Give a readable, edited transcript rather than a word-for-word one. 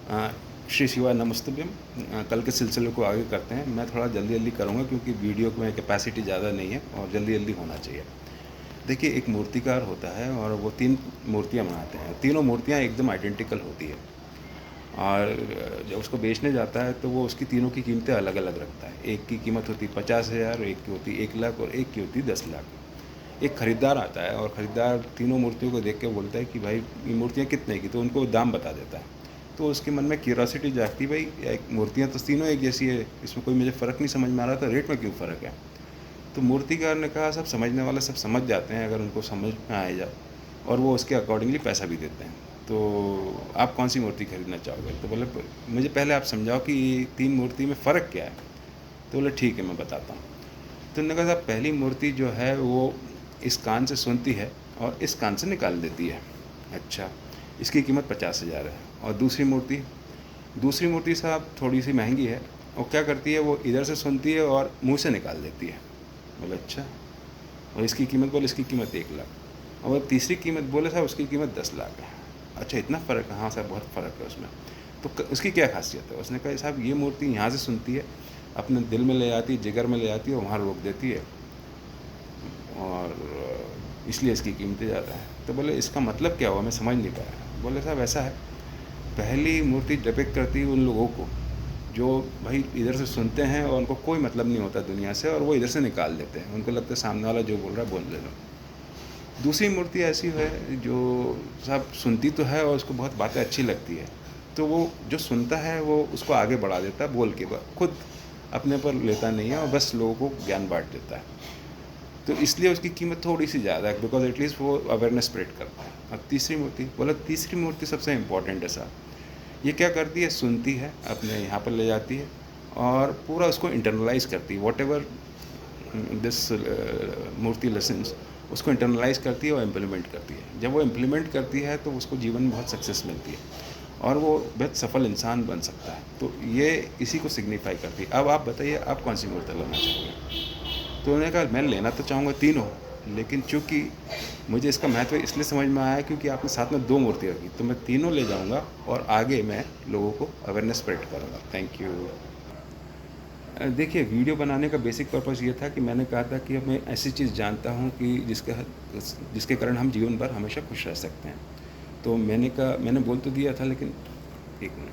अ, श्री शिवाय नमस्तुभ्यम। कल के सिलसिले को आगे करते हैं। मैं थोड़ा जल्दी जल्दी करूँगा क्योंकि वीडियो में कैपेसिटी ज़्यादा नहीं है और जल्दी जल्दी होना चाहिए। देखिए, एक मूर्तिकार होता है और वो 3 मूर्तियाँ बनाते हैं। तीनों मूर्तियाँ एकदम आइडेंटिकल होती है और जब उसको बेचने जाता है तो वो उसकी तीनों की कीमतें अलग-अलग रखता है। एक की कीमत होती है 50,000, एक की होती है 1 लाख और एक की होती है 10 लाख। एक खरीदार आता है और खरीदार तीनों मूर्तियों को देख के बोलता है कि भाई ये मूर्तियाँ कितने की? तो उनको दाम बता देता है। तो उसके मन में क्यूरियोसिटी जागती, भाई मूर्तियाँ तो तीनों एक जैसी है, इसमें कोई मुझे फ़र्क नहीं समझ में आ रहा था, रेट में क्यों फ़र्क है? तो मूर्तिकार ने कहा सब समझने वाले सब समझ जाते हैं अगर उनको समझ में आ जाए, और वो उसके अकॉर्डिंगली पैसा भी देते हैं। तो आप कौन सी मूर्ति खरीदना चाहोगे? तो बोले मुझे पहले आप समझाओ कि 3 मूर्ति में फ़र्क क्या है? तो बोले ठीक है, मैं बताता हूँ। तो उन्होंने कहा साहब, पहली मूर्ति जो है वो इस कान से सुनती है और इस कान से निकाल देती है। अच्छा, इसकी कीमत 50,000 है। और दूसरी मूर्ति साहब थोड़ी सी महंगी है और क्या करती है, वो इधर से सुनती है और मुंह से निकाल देती है। बोले अच्छा, और इसकी कीमत? बोले इसकी कीमत 1 लाख। और तीसरी कीमत बोले साहब उसकी कीमत 10 लाख है। अच्छा, इतना फ़र्क है? हाँ साहब, बहुत फ़र्क है उसमें। तो उसकी क्या खासियत है? उसने कहा साहब ये मूर्ति यहाँ से सुनती है, अपने दिल में ले जाती है, जिगर में ले जाती है और वहाँ रोक देती है, और इसलिए इसकी कीमतें ज़्यादा है। तो बोले इसका मतलब क्या हुआ, मैं समझ नहीं पाया। बोले साहब ऐसा है, पहली मूर्ति डिपिक्ट करती है उन लोगों को जो भाई इधर से सुनते हैं और उनको कोई मतलब नहीं होता दुनिया से, और वो इधर से निकाल देते हैं, उनको लगता है सामने वाला जो बोल रहा है बोल ले लो। दूसरी मूर्ति ऐसी है जो सब सुनती तो है और उसको बहुत बातें अच्छी लगती है, तो वो जो सुनता है वो उसको आगे बढ़ा देता है बोल के, खुद अपने पर लेता नहीं है और बस लोगों को ज्ञान बांट देता है। तो इसलिए उसकी कीमत थोड़ी सी ज़्यादा है, बिकॉज एटलीस्ट वो अवेयरनेस स्प्रेड करता है। अब तीसरी मूर्ति, बोला तीसरी मूर्ति सबसे इम्पॉर्टेंट है साहब। ये क्या करती है, सुनती है, अपने यहाँ पर ले जाती है और पूरा उसको इंटरनलाइज करती है। वॉट एवर दिस मूर्ति लेसन्स, उसको इंटरनलाइज करती है और इम्प्लीमेंट करती है। जब वो इम्प्लीमेंट करती है तो उसको जीवन में बहुत सक्सेस मिलती है और वो बहुत सफल इंसान बन सकता है। तो ये इसी को सिग्निफाई करती है। अब आप बताइए, आप कौन सी मूर्ति लेना चाहोगे? तो उन्होंने कहा मैं लेना तो चाहूँगा तीनों, लेकिन चूँकि मुझे इसका महत्व इसलिए समझ में आया क्योंकि आपने साथ में 2 मूर्ति रखी, तो मैं तीनों ले जाऊँगा और आगे मैं लोगों को अवेयरनेस स्प्रेड करूँगा। Thank you. देखिए, वीडियो बनाने का बेसिक पर्पज़ ये था कि मैंने कहा था कि मैं ऐसी चीज़ जानता हूँ कि जिसके कारण हम जीवन भर हमेशा खुश रह सकते हैं। तो मैंने बोल तो दिया था, लेकिन 1 मिनट।